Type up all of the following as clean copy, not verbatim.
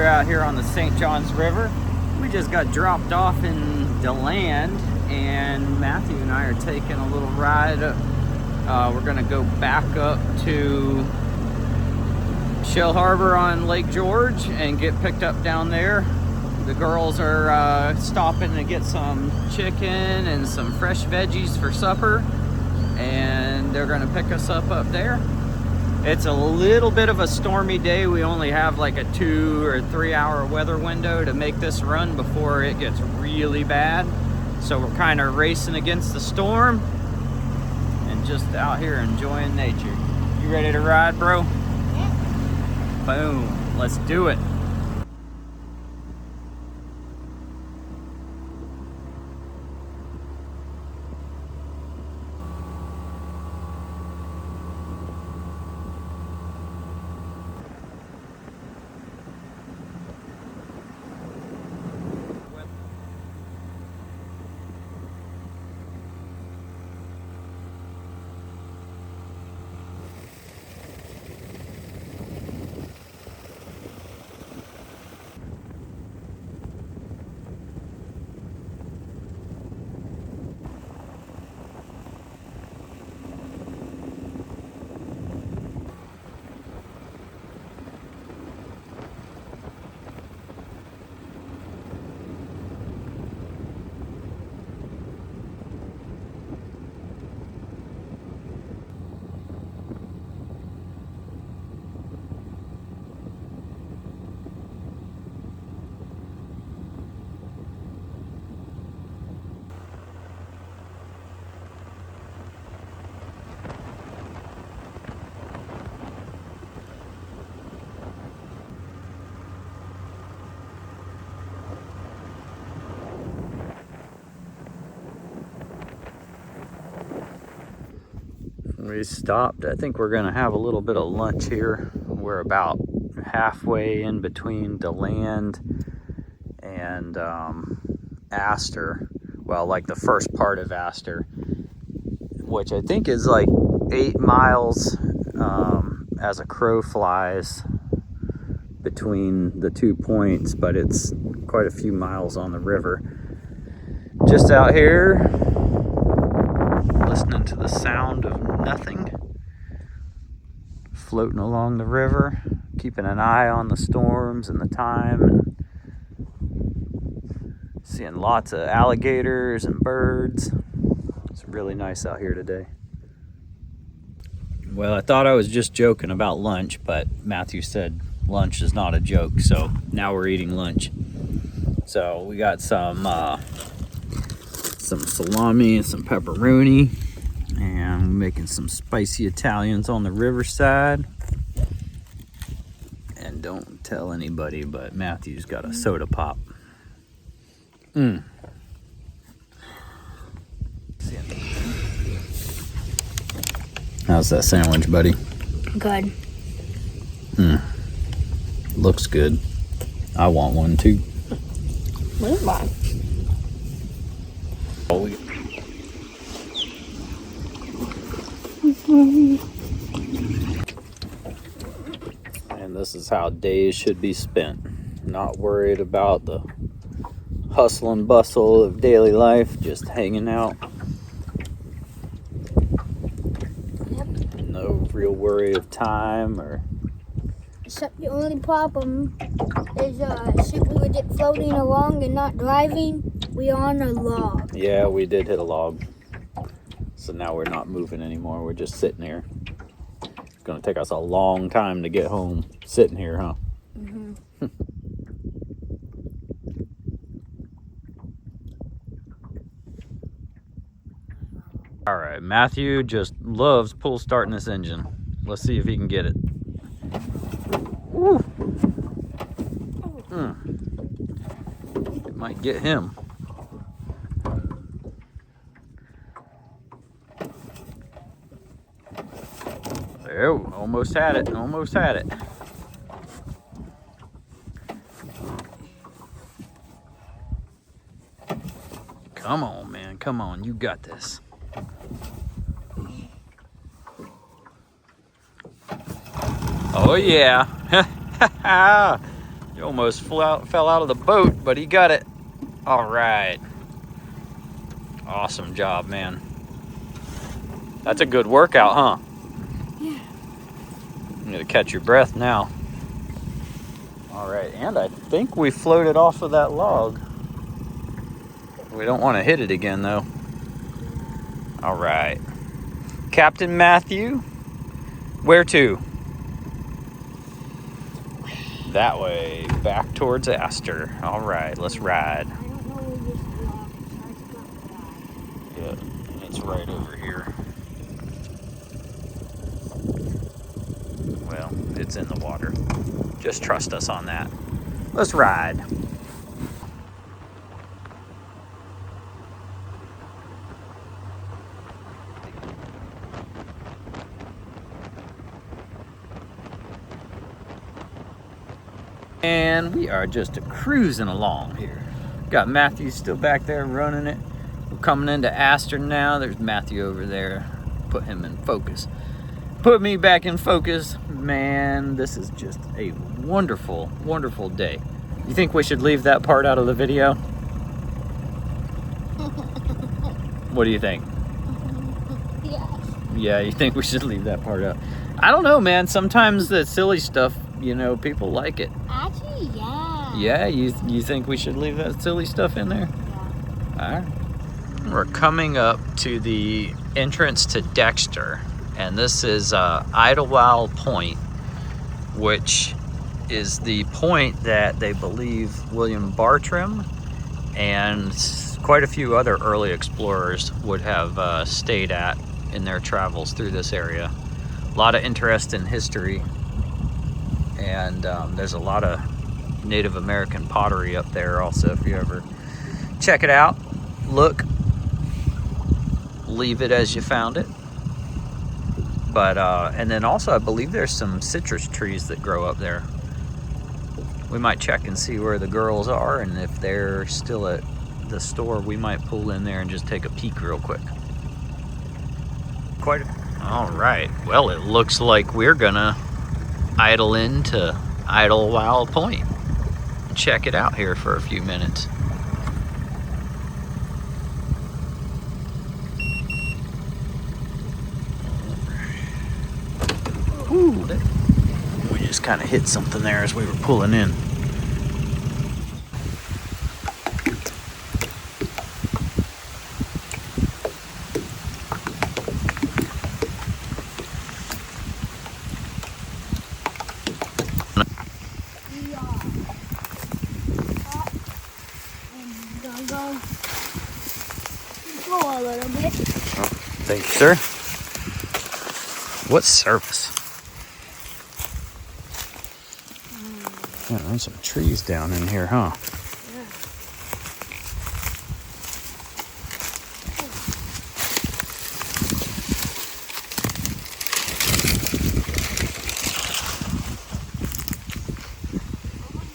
We're out here on the St. Johns River. We just got dropped off in Deland, and Matthew and I are taking a little ride up. We're gonna go back up to Shell Harbor on Lake George and get picked up down there. The girls are stopping to get some chicken and some fresh veggies for supper, and they're gonna pick us up there. It's a little bit of a stormy day. We only have like a 2 or 3 hour weather window to make this run before it gets really bad. So we're kind of racing against the storm and just out here enjoying nature. You ready to ride, bro? Yeah. Boom, let's do it. We stopped. I think we're gonna have a little bit of lunch here. We're about halfway in between Deland and Astor. Well, like the first part of Astor, which I think is like 8 miles as a crow flies between the 2 points, but it's quite a few miles on the river. Just out here listening to the sound of nothing, floating along the river, keeping an eye on the storms and the time, and seeing lots of alligators and birds. It's really nice out here today. Well, I thought I was just joking about lunch, but Matthew said lunch is not a joke, so now we're eating lunch. So we got some salami and some pepperoni, and we're making some spicy Italians on the riverside. And don't tell anybody, but Matthew's got a soda pop. How's that sandwich, buddy? Good. Looks good. I want one too. Where's mine? And this is how days should be spent. Not worried about the hustle and bustle of daily life, just hanging out. Yep. No real worry of time or... Except the only problem is since we were just floating along and not driving, we are on a log. Yeah, we did hit a log. So now we're not moving anymore. We're just sitting here. It's gonna take us a long time to get home sitting here, huh? Mm-hmm. All right, Matthew just loves pull starting this engine. Let's see if he can get it. Woo. It might get him. Oh, almost had it, almost had it. Come on, man, come on, you got this. Oh yeah. He almost fell out of the boat, but he got it. All right. Awesome job, man. That's a good workout, huh? Yeah. You gotta catch your breath now. All right, and I think we floated off of that log. We don't want to hit it again, though. All right. Captain Matthew, where to? That way, back towards Astor. All right, let's ride. I don't know where this log is. I just got Yeah, it's right over here. Well, it's in the water. Just trust us on that. Let's ride. And we are just cruising along here. Got Matthew still back there running it. We're coming into Astor now. There's Matthew over there. Put him in focus. Put me back in focus. Man, this is just a wonderful, wonderful day. You think we should leave that part out of the video? What do you think? Yeah. Yeah, you think we should leave that part out? I don't know, man. Sometimes the silly stuff, you know, people like it. Actually, yeah. Yeah, you think we should leave that silly stuff in there? Yeah. All right. We're coming up to the entrance to Dexter, and this is Idlewild Point, which is the point that they believe William Bartram and quite a few other early explorers would have stayed at in their travels through this area. A lot of interest in history, and there's a lot of Native American pottery up there also. If you ever check it out, look, leave it as you found it. But and then also I believe there's some citrus trees that grow up there. We might check and see where the girls are, and if they're still at the store, we might pull in there and just take a peek real quick. All right, well, it looks like we're gonna idle into Idlewild Point and check it out here for a few minutes. Ooh, we just kind of hit something there as we were pulling in. We are up and gonna go a little bit. Thank you, sir. What service? Yeah, there's some trees down in here, huh? Yeah.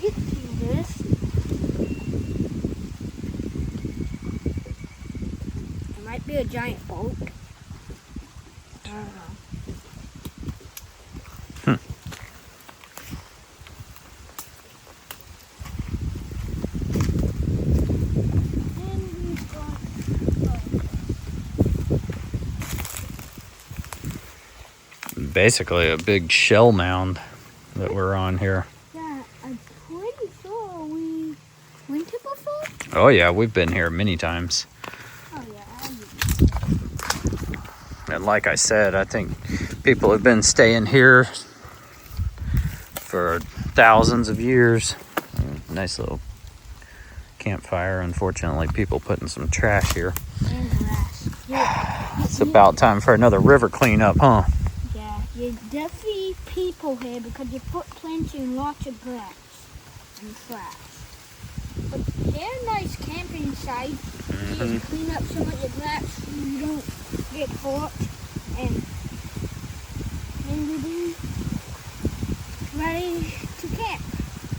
Get to this. It might be a giant boat. I don't know. Basically a big shell mound that we're on here. Yeah, I'm pretty sure we went here before. Oh yeah, we've been here many times. Oh yeah. And like I said, I think people have been staying here for thousands of years. Nice little campfire. Unfortunately, people putting some trash here. And grass. Yeah. It's about time for another river cleanup, huh? Yeah, you definitely people here because you put plenty and lots of grass and trash. But they're a nice camping site. You just clean up some of the grass so you don't get hot, and then you'll be ready to camp.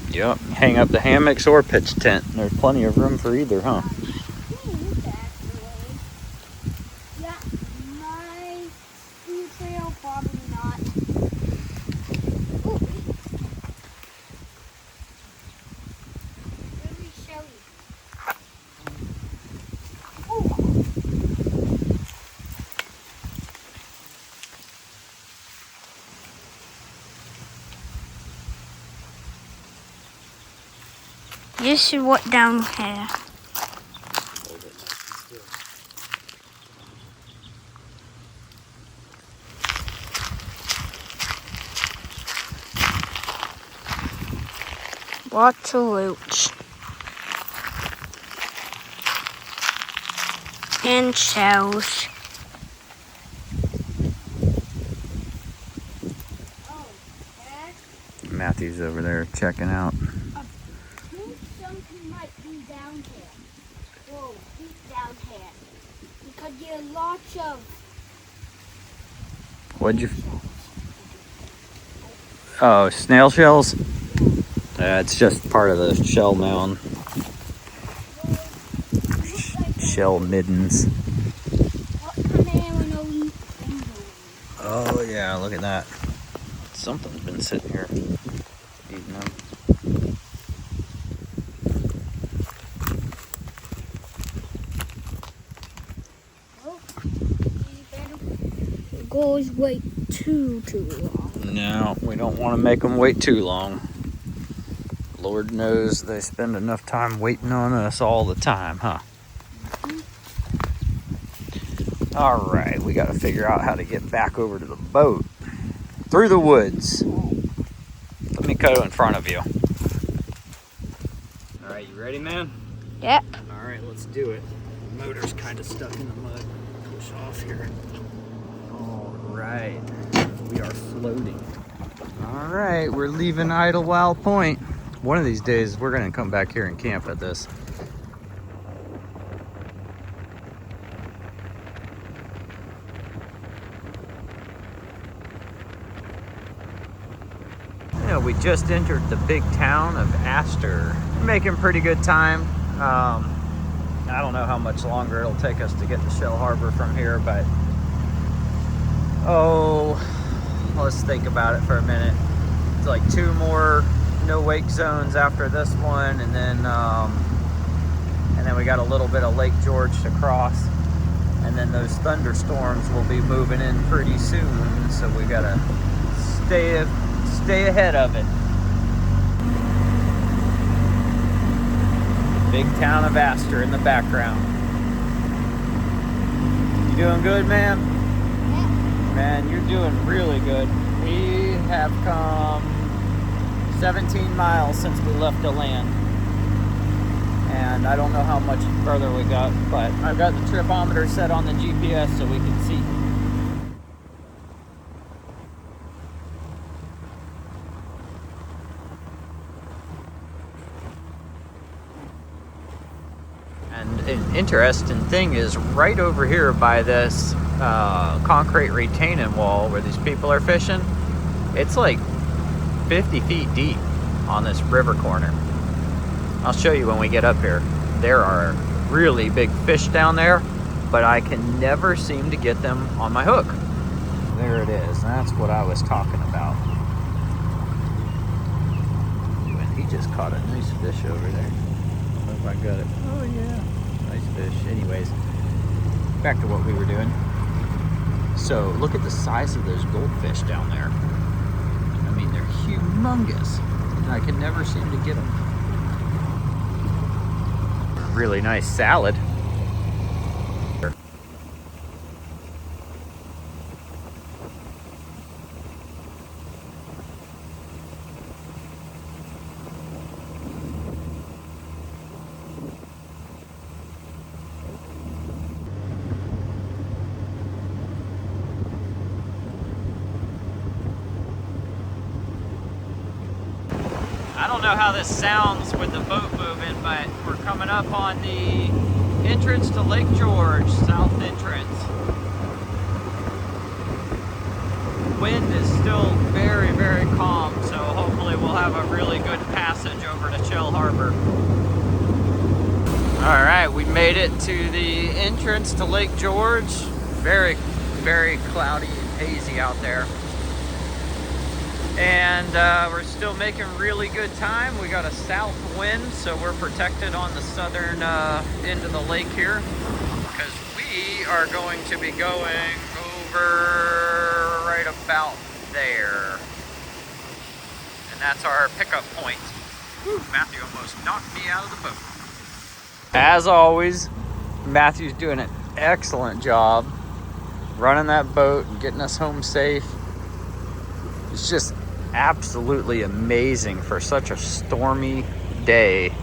Yep. Hang up the hammocks or pitch tent. There's plenty of room for either, huh? Yeah, my ski trail, probably not. Ooh. You should walk down here. Lots of roots. And shells. Matthew's over there checking out. I think something might be down here. Whoa, deep down here. Because there are lots of... What'd you... Oh, snail shells? It's just part of the shell mound. Shell middens. What kind of animal eat things? Oh yeah, look at that. Something's been sitting here eating them. It goes way too long. No, we don't want to make them wait too long. Lord knows they spend enough time waiting on us all the time, huh? All right, we got to figure out how to get back over to the boat through the woods. Let me go in front of you. All right, you ready, man? Yep. All right, let's do it. The motor's kind of stuck in the mud. Push off here. All right, we are floating. All right, we're leaving Idlewild Point. One of these days, we're gonna come back here and camp at this. We just entered the big town of Astor. We're making pretty good time. I don't know how much longer it'll take us to get to Shell Harbor from here, but let's think about it for a minute. It's like 2 more no wake zones after this one, and then we got a little bit of Lake George to cross, and then those thunderstorms will be moving in pretty soon, so we gotta stay ahead of it. Big town of Astor in the background. You doing good, man? Yeah. Man, you're doing really good. We have come 17 miles since we left Deland. And I don't know how much further we got, but I've got the tripometer set on the GPS so we can see. And an interesting thing is right over here by this concrete retaining wall where these people are fishing, it's like 50 feet deep on this river corner. I'll show you when we get up here. There are really big fish down there, but I can never seem to get them on my hook. There it is. That's what I was talking about. And he just caught a nice fish over there. I don't know if I got it. Oh yeah, nice fish. Anyways, back to what we were doing. So look at the size of those goldfish down there. I mean, they're humongous, and I can never seem to get them. Really nice salad. I don't know how this sounds with the boat moving, but we're coming up on the entrance to Lake George, south entrance. Wind is still very, very calm, so hopefully we'll have a really good passage over to Shell Harbor. All right, we made it to the entrance to Lake George. Very, very cloudy and hazy out there. And we're still making really good time. We got a south wind, so we're protected on the southern end of the lake here, because we are going to be going over right about there. And that's our pickup point. Whew, Matthew almost knocked me out of the boat. As always, Matthew's doing an excellent job running that boat and getting us home safe. It's just absolutely amazing for such a stormy day.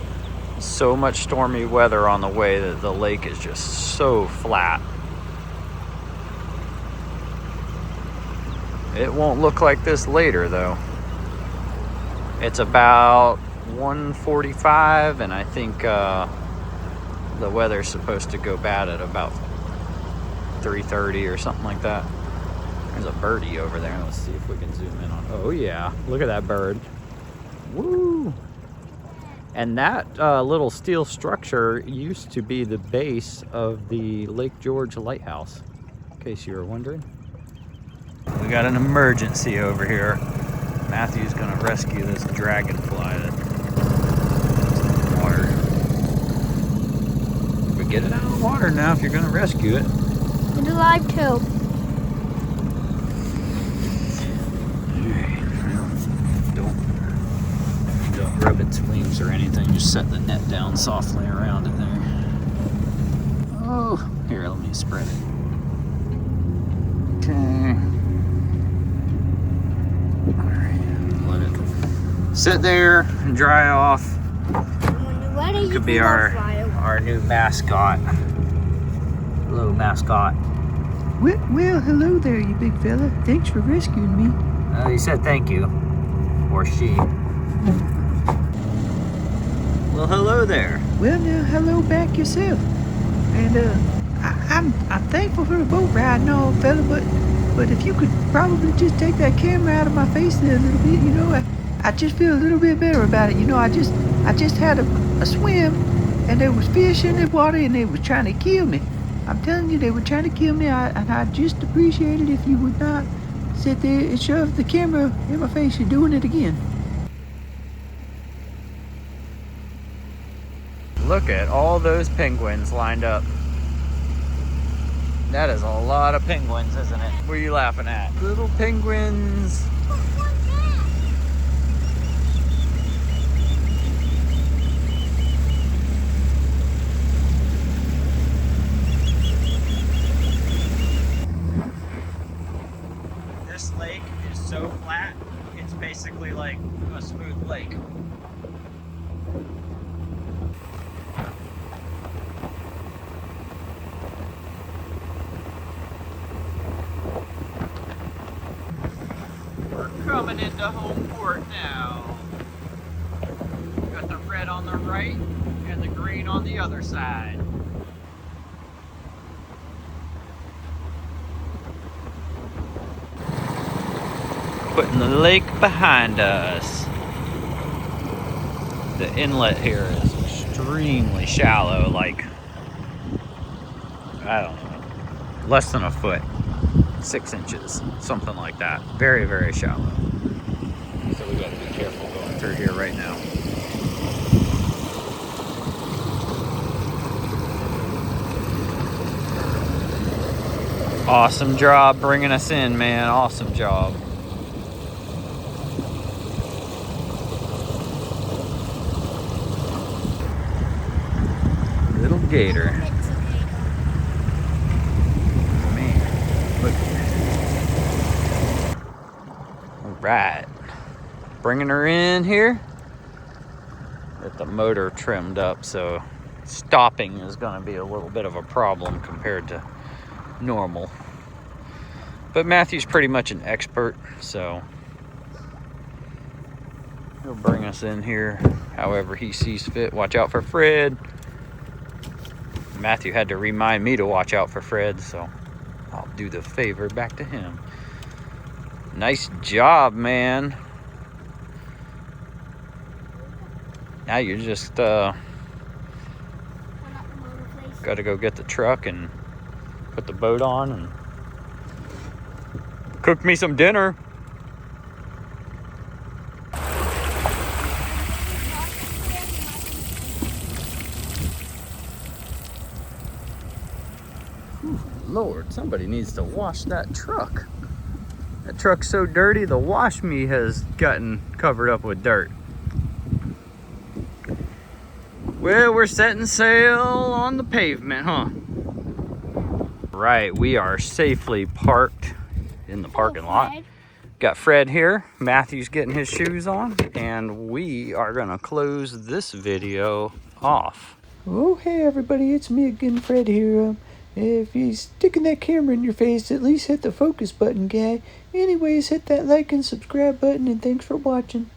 So much stormy weather on the way that the lake is just so flat. It won't look like this later though. It's about 1:45 and I think the weather's supposed to go bad at about 3:30 or something like that. There's a birdie over there. Let's see if we can zoom in on. Oh yeah, look at that bird. Woo! And that little steel structure used to be the base of the Lake George Lighthouse, in case you were wondering. We got an emergency over here. Matthew's gonna rescue this dragonfly that's in the water. But get it out of the water now if you're gonna rescue it. It's alive too. Don't rub its wings or anything, just set the net down softly around it there. Oh, here, let me spread it. Okay. Alright, let it sit there and dry off. When you're ready, Could be our new mascot. Hello, mascot. Well, hello there, you big fella. Thanks for rescuing me. He said thank you. Or she. Well, hello there. Well, now, hello back yourself. And I'm thankful for the boat ride and all, fella. But if you could probably just take that camera out of my face there a little bit, you know, I just feel a little bit better about it. You know, I just had a swim, and there was fish in the water, and they was trying to kill me. I'm telling you, they were trying to kill me, and I just appreciate it if you would not sit there and shove the camera in my face. You're doing it again. Look at all those penguins lined up. That is a lot of penguins, isn't it? What are you laughing at? Little penguins. This lake is so flat, it's basically like a smooth lake. Coming into home port now. Got the red on the right and the green on the other side. Putting the lake behind us. The inlet here is extremely shallow, like, I don't know, less than a foot. 6 inches, something like that. Very, very shallow. So we gotta be careful going through here right now. Awesome job bringing us in, man. Awesome job. Little gator. Right, bringing her in here. Get the motor trimmed up, so stopping is going to be a little bit of a problem compared to normal. But Matthew's pretty much an expert, so he'll bring us in here however he sees fit. Watch out for Fred. Matthew had to remind me to watch out for Fred, so I'll do the favor back to him. Nice job, man. Now you're just got to go get the truck and put the boat on and cook me some dinner. Whew, Lord, somebody needs to wash that truck. That truck's so dirty, the wash me has gotten covered up with dirt. Well, we're setting sail on the pavement, huh? Right, we are safely parked in the parking lot. Fred. Got Fred here. Matthew's getting his shoes on, and we are gonna close this video off. Oh, hey everybody, it's me again, Fred here. If you're sticking that camera in your face, at least hit the focus button, guy. Anyways, hit that like and subscribe button, and thanks for watching.